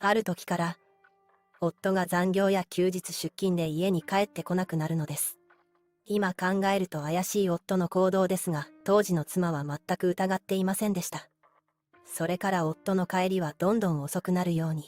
ある時から、夫が残業や休日出勤で家に帰ってこなくなるのです。今考えると怪しい夫の行動ですが、当時の妻は全く疑っていませんでした。それから夫の帰りはどんどん遅くなるように。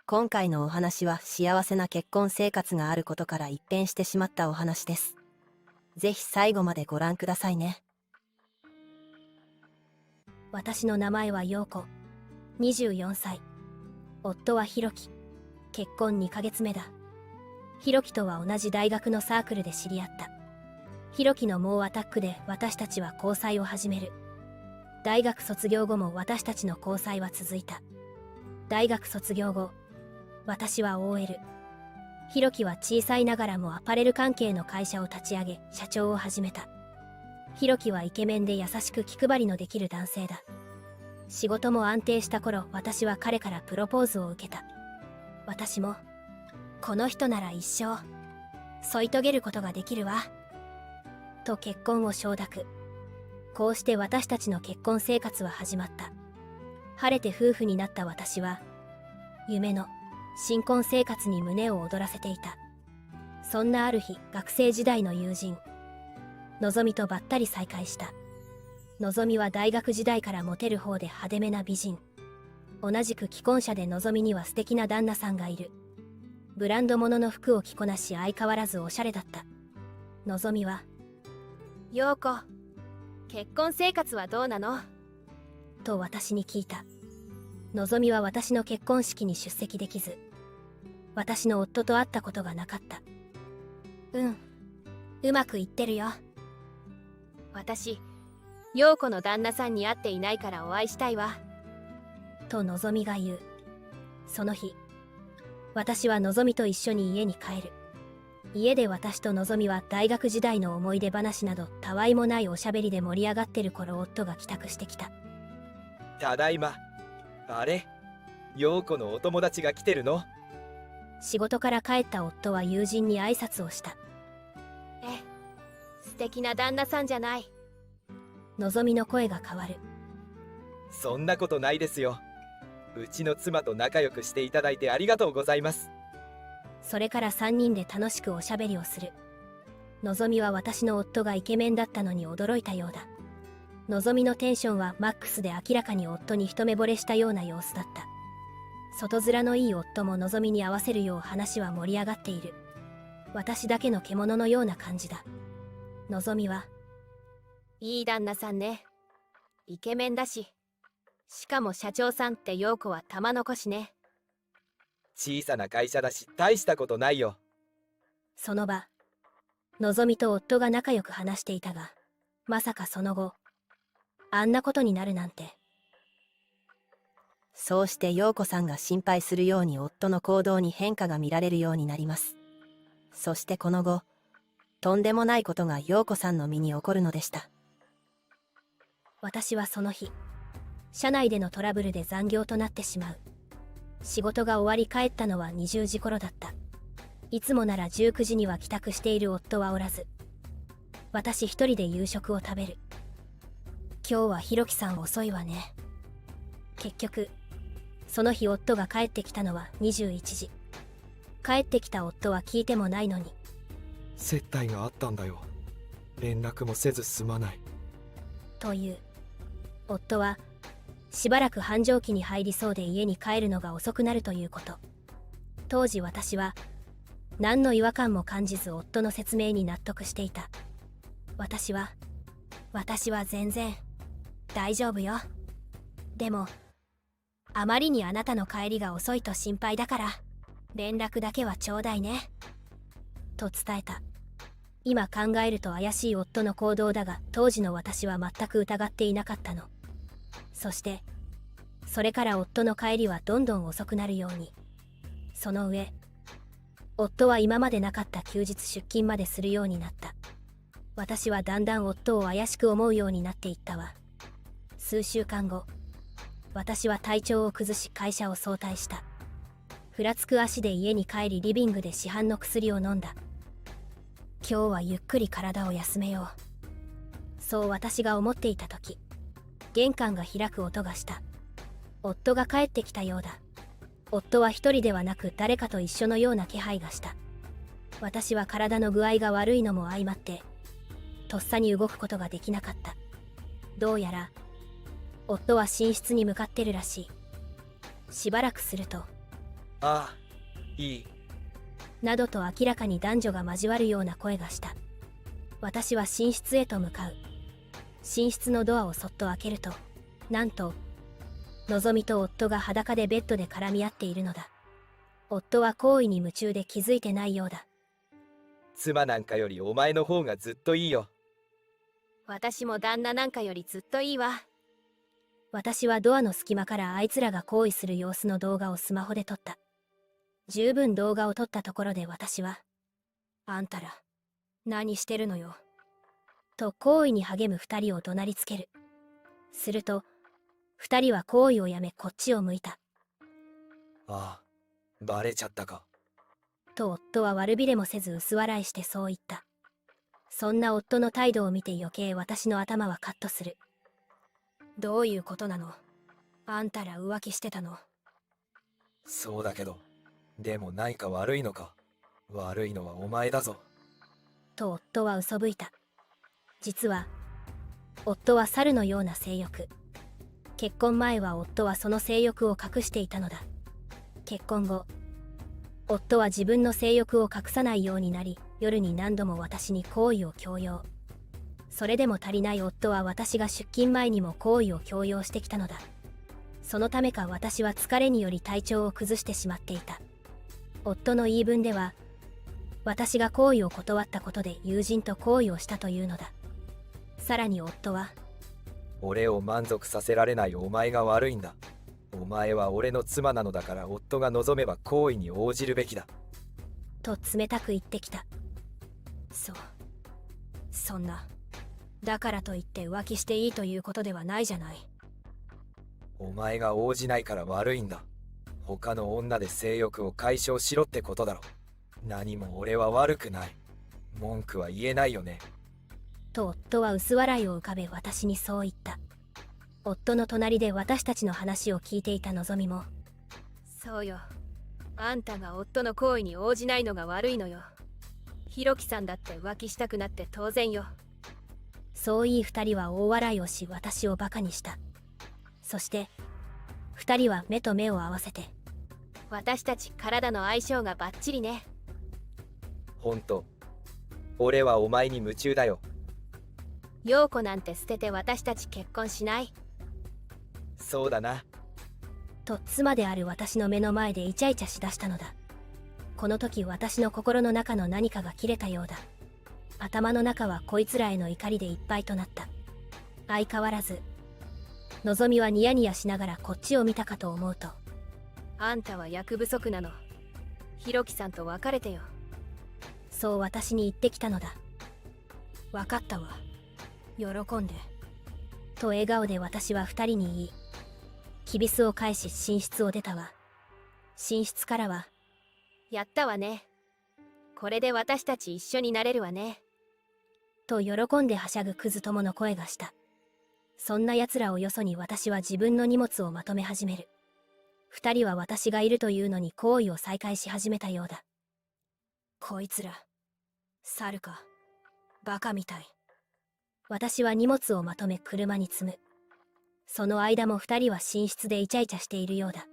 今回のお話は幸せな結婚生活があることから一変してしまったお話です。ぜひ最後までご覧くださいね。私の名前は陽子、24歳。夫はひろき。結婚2ヶ月目だ。ひろきとは同じ大学のサークルで知り合った。ひろきの猛アタックで私たちは交際を始める。大学卒業後も私たちの交際は続いた。大学卒業後、私は OL。ひろきは小さいながらもアパレル関係の会社を立ち上げ、社長を始めた。ひろきはイケメンで優しく気配りのできる男性だ。仕事も安定した頃、私は彼からプロポーズを受けた。私も、この人なら一生、添い遂げることができるわ。と結婚を承諾。こうして私たちの結婚生活は始まった。晴れて夫婦になった私は、夢の新婚生活に胸を躍らせていた。そんなある日、学生時代の友人、のぞみとばったり再会した。のぞみは大学時代からモテる方で派手めな美人。同じく既婚者でのぞみには素敵な旦那さんがいる。ブランド物の服を着こなし相変わらずおしゃれだった。のぞみは、陽子、結婚生活はどうなの？と私に聞いた。のぞみは私の結婚式に出席できず、私の夫と会ったことがなかった。うまくいってるよ。私、陽子の旦那さんに会っていないからお会いしたいわ。とのぞみが言う。その日、私はのぞみと一緒に家に帰る。家で私とのぞみは大学時代の思い出話などたわいもないおしゃべりで盛り上がってる頃、夫が帰宅してきた。ただいま。あれ、陽子のお友達が来てるの？仕事から帰った夫は友人に挨拶をした。素敵な旦那さんじゃない。のぞみの声が変わる。そんなことないですよ。うちの妻と仲良くしていただいてありがとうございます。それから3人で楽しくおしゃべりをする。のぞみは私の夫がイケメンだったのに驚いたようだ。のぞみのテンションはマックスで明らかに夫に一目惚れしたような様子だった。外面のいい夫ものぞみに合わせるよう話は盛り上がっている。私だけの獣のような感じだ。のぞみは、いい旦那さんね。イケメンだし。しかも社長さんって陽子は玉のこしね。小さな会社だし大したことないよ。その場、のぞみと夫が仲良く話していたが、まさかその後、あんなことになるなんて。そうして陽子さんが心配するように夫の行動に変化が見られるようになります。そしてこの後、とんでもないことが陽子さんの身に起こるのでした。私はその日、社内でのトラブルで残業となってしまう。仕事が終わり帰ったのは20時頃だった。いつもなら19時には帰宅している夫はおらず、私一人で夕食を食べる。今日はひろきさん遅いわね。結局、その日夫が帰ってきたのは21時。帰ってきた夫は聞いてもないのに、接待があったんだよ。連絡もせずすまない。という。夫は、しばらく繁盛期に入りそうで家に帰るのが遅くなるということ。当時私は、何の違和感も感じず夫の説明に納得していた。私は全然、大丈夫よ。でも、あまりにあなたの帰りが遅いと心配だから、連絡だけはちょうだいね。と伝えた。今考えると怪しい夫の行動だが、当時の私は全く疑っていなかったの。そして、それから夫の帰りはどんどん遅くなるように。その上、夫は今までなかった休日出勤までするようになった。私はだんだん夫を怪しく思うようになっていったわ。数週間後、私は体調を崩し会社を早退した。ふらつく足で家に帰りリビングで市販の薬を飲んだ。今日はゆっくり体を休めよう。そう私が思っていた時、玄関が開く音がした。夫が帰ってきたようだ。夫は一人ではなく誰かと一緒のような気配がした。私は体の具合が悪いのも相まってとっさに動くことができなかった。どうやら夫は寝室に向かってるらしい。しばらくするとああ、いい。などと明らかに男女が交わるような声がした。私は寝室へと向かう。寝室のドアをそっと開けると、なんとのぞみと夫が裸でベッドで絡み合っているのだ。夫は行為に夢中で気づいてないようだ。妻なんかよりお前の方がずっといいよ。私も旦那なんかよりずっといいわ。私はドアの隙間からあいつらが行為する様子の動画をスマホで撮った。十分動画を撮ったところで私は、あんたら、何してるのよ。と行為に励む二人を怒鳴りつける。すると、二人は行為をやめこっちを向いた。ああ、バレちゃったか。と夫は悪びれもせず薄笑いしてそう言った。そんな夫の態度を見て余計私の頭はカッとする。どういうことなの？あんたら浮気してたの？そうだけど、でも何か悪いのか。悪いのはお前だぞ。と夫は嘘吹いた。実は、夫は猿のような性欲。結婚前は夫はその性欲を隠していたのだ。結婚後、夫は自分の性欲を隠さないようになり、夜に何度も私に行為を強要。それでも足りない夫は私が出勤前にも行為を強要してきたのだ。そのためか私は疲れにより体調を崩してしまっていた。夫の言い分では、私が行為を断ったことで友人と行為をしたというのだ。さらに夫は、俺を満足させられないお前が悪いんだ。お前は俺の妻なのだから夫が望めば行為に応じるべきだ。と冷たく言ってきた。そんな。だからといって浮気していいということではないじゃない。お前が応じないから悪いんだ。他の女で性欲を解消しろってことだろ。何も俺は悪くない。文句は言えないよね。と夫は薄笑いを浮かべ私にそう言った。夫の隣で私たちの話を聞いていたのぞみも、そうよ。あんたが夫の行為に応じないのが悪いのよ。ひろきさんだって浮気したくなって当然よ。そう言い二人は大笑いをし私をバカにした。そして二人は目と目を合わせて、私たち体の相性がバッチリね。ほんと。俺はお前に夢中だよ。陽子なんて捨てて私たち結婚しない？そうだな。と妻である私の目の前でイチャイチャしだしたのだ。この時私の心の中の何かが切れたようだ。頭の中はこいつらへの怒りでいっぱいとなった。相変わらずのぞみはニヤニヤしながらこっちを見たかと思うと、あんたは役不足なの。ひろきさんと別れてよ。そう私に言ってきたのだ。わかったわ。喜んで。と笑顔で私は二人に言い、きびすを返し寝室を出たわ。寝室からは、やったわね。これで私たち一緒になれるわね。と喜んではしゃぐクズ友の声がした。そんな奴らをよそに私は自分の荷物をまとめ始める。二人は私がいるというのに行為を再開し始めたようだ。こいつら、猿か。バカみたい。私は荷物をまとめ車に積む。その間も二人は寝室でイチャイチャしているようだ。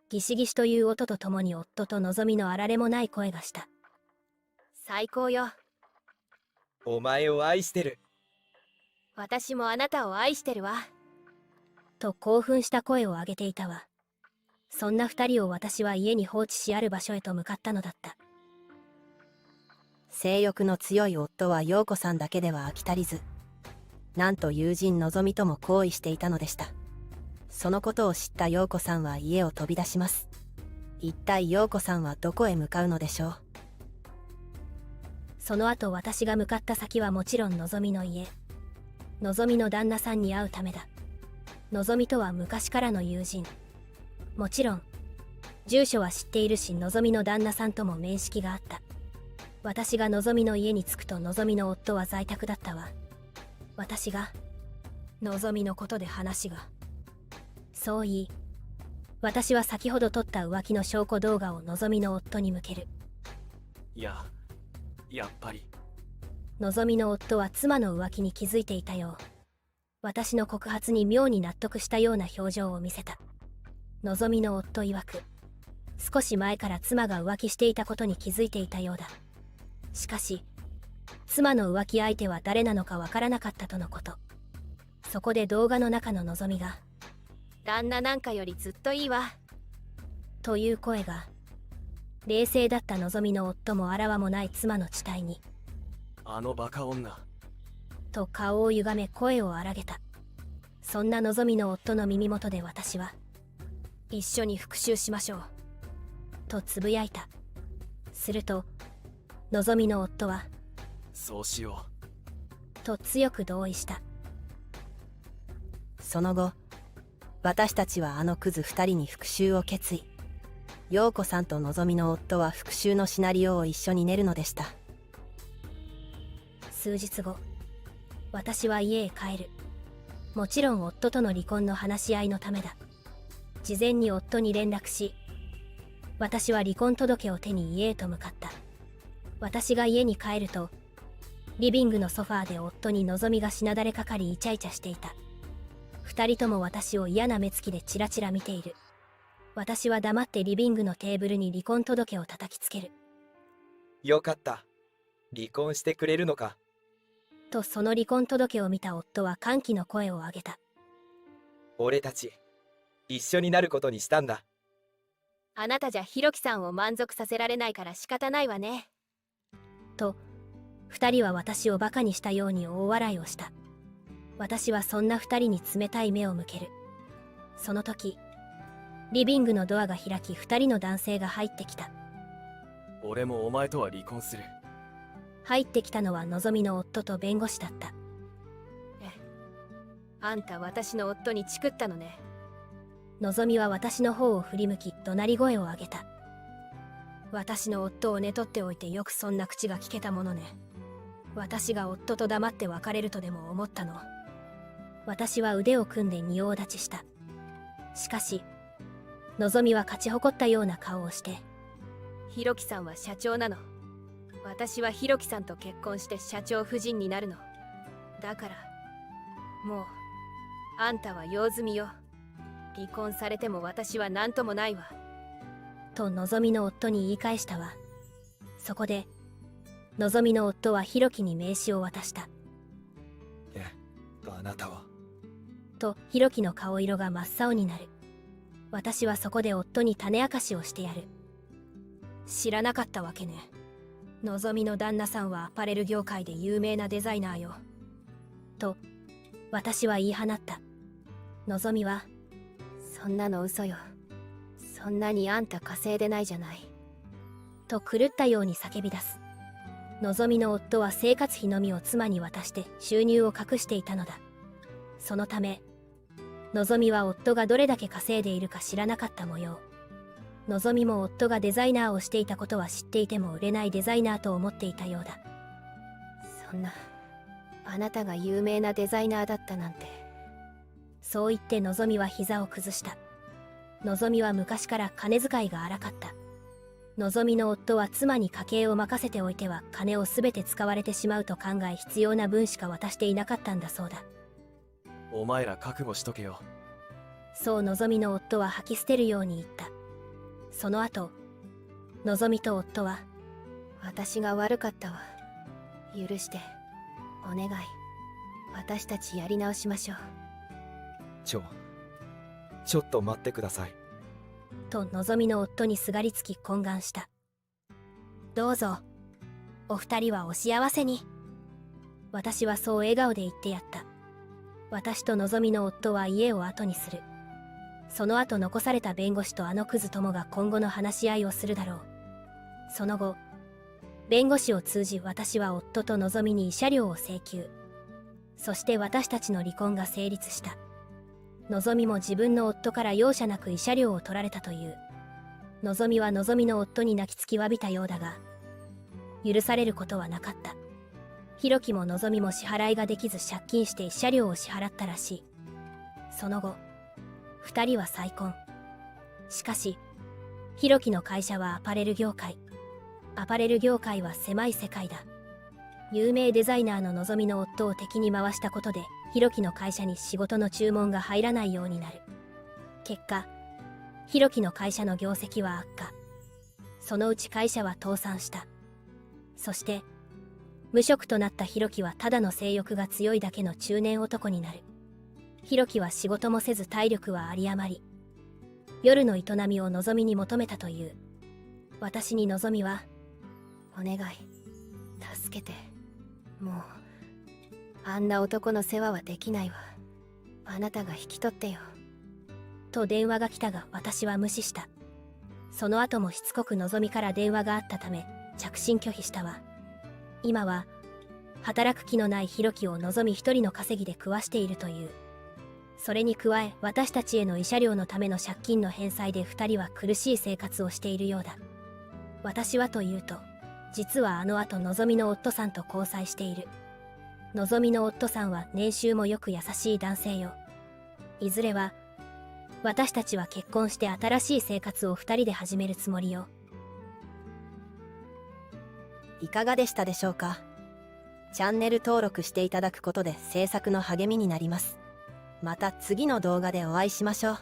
ギシギシという音とともに夫とのぞみのあられもない声がした。最高よ。お前を愛してる。私もあなたを愛してるわ。と興奮した声を上げていたわ。そんな二人を私は家に放置しある場所へと向かったのだった。性欲の強い夫は陽子さんだけでは飽き足りず、なんと友人のぞみとも行為していたのでした。そのことを知った陽子さんは家を飛び出します。一体陽子さんはどこへ向かうのでしょう。その後私が向かった先はもちろんのぞみの家。のぞみの旦那さんに会うためだ。のぞみとは昔からの友人。もちろん住所は知っているし、のぞみの旦那さんとも面識があった。私がのぞみの家に着くとのぞみの夫は在宅だったわ。私がのぞみのことで話が、そう言い私は先ほど撮った浮気の証拠動画をのぞみの夫に向ける。やっぱり。のぞみの夫は妻の浮気に気づいていたよう。私の告発に妙に納得したような表情を見せた。のぞみの夫曰く、少し前から妻が浮気していたことに気づいていたようだ。しかし、妻の浮気相手は誰なのかわからなかったとのこと。そこで動画の中ののぞみが、旦那なんかよりずっといいわ。という声が、冷静だったのぞみの夫もあらわもない妻の地帯に、あのバカ女。と顔を歪め声を荒げた。そんなのぞみの夫の耳元で私は、一緒に復讐しましょう。とつぶやいた。すると、のぞみの夫は、そうしよと強く同意した。その後、私たちはあのクズ2人に復讐を決意。陽子さんとのぞみの夫は復讐のシナリオを一緒に練るのでした。数日後、私は家へ帰る。もちろん夫との離婚の話し合いのためだ。事前に夫に連絡し、私は離婚届を手に家へと向かった。私が家に帰ると、リビングのソファーで夫にのぞみがしなだれかかりイチャイチャしていた。二人とも私を嫌な目つきでチラチラ見ている。私は黙ってリビングのテーブルに離婚届を叩きつける。よかった。離婚してくれるのか。とその離婚届を見た夫は歓喜の声を上げた。俺たち、一緒になることにしたんだ。あなたじゃひろきさんを満足させられないから仕方ないわね。と、二人は私をバカにしたように大笑いをした。私はそんな二人に冷たい目を向ける。その時、リビングのドアが開き二人の男性が入ってきた。う。俺もお前とは離婚する。入ってきたのはのぞみの夫と弁護士だった。あんた私の夫にチクったのね。のぞみは私の方を振り向き怒鳴り声を上げた。私の夫を寝取っておいてよくそんな口が聞けたものね。私が夫と黙って別れるとでも思ったの。私は腕を組んで仁王立ちした。しかし、のぞみは勝ち誇ったような顔をして、ひろきさんは社長なの。私はひろきさんと結婚して社長夫人になるの。だから、もう、あんたは用済みよ。離婚されても私は何ともないわ。とのぞみの夫に言い返したわ。そこで、のぞみの夫はひろきに名刺を渡した。あなたは。とひろきの顔色が真っ青になる。私はそこで夫に種明かしをしてやる。知らなかったわけね。のぞみの旦那さんはアパレル業界で有名なデザイナーよ。と私は言い放った。のぞみは、そんなの嘘よ。そんなにあんた稼いでないじゃない。と狂ったように叫び出す。のぞみの夫は生活費のみを妻に渡して収入を隠していたのだ。そのため、のぞみは夫がどれだけ稼いでいるか知らなかった模様。のぞみも夫がデザイナーをしていたことは知っていても売れないデザイナーと思っていたようだ。そんな、あなたが有名なデザイナーだったなんて。そう言ってのぞみは膝を崩した。のぞみは昔から金遣いが荒かった。のぞみの夫は妻に家計を任せておいては金を全て使われてしまうと考え必要な分しか渡していなかったんだそうだ。お前ら覚悟しとけよ。そうのぞみの夫は吐き捨てるように言った。その後、のぞみと夫は、私が悪かったわ。許して。お願い。私たちやり直しましょう。ちょっと待ってください。とのぞみの夫にすがりつき懇願した。どうぞ、お二人はお幸せに。私はそう笑顔で言ってやった。私とのぞみの夫は家を後にする。その後残された弁護士とあのクズともが今後の話し合いをするだろう。その後、弁護士を通じ私は夫とのぞみに慰謝料を請求。そして私たちの離婚が成立した。のぞみも自分の夫から容赦なく慰謝料を取られたという。のぞみはのぞみの夫に泣きつき詫びたようだが、許されることはなかった。ひろきものぞみも支払いができず借金して慰謝料を支払ったらしい。その後、二人は再婚。しかし、ひろきの会社はアパレル業界。アパレル業界は狭い世界だ。有名デザイナーののぞみの夫を敵に回したことで、ひろきの会社に仕事の注文が入らないようになる。結果、ひろきの会社の業績は悪化。そのうち会社は倒産した。そして、無職となったひろきはただの性欲が強いだけの中年男になる。ひろきは仕事もせず体力は有り余り、夜の営みをのぞみに求めたという。私にのぞみは、お願い、助けて。もう、あんな男の世話はできないわ。あなたが引き取ってよ。と電話が来たが私は無視した。その後もしつこくのぞみから電話があったため、着信拒否したわ。今は、働く気のないひろきをのぞみ一人の稼ぎで食わしているという。それに加え、私たちへの慰謝料のための借金の返済で二人は苦しい生活をしているようだ。私はというと、実はあの後のぞみの夫さんと交際している。のぞみの夫さんは年収もよく優しい男性よ。いずれは、私たちは結婚して新しい生活を二人で始めるつもりよ。いかがでしたでしょうか。チャンネル登録していただくことで制作の励みになります。また次の動画でお会いしましょう。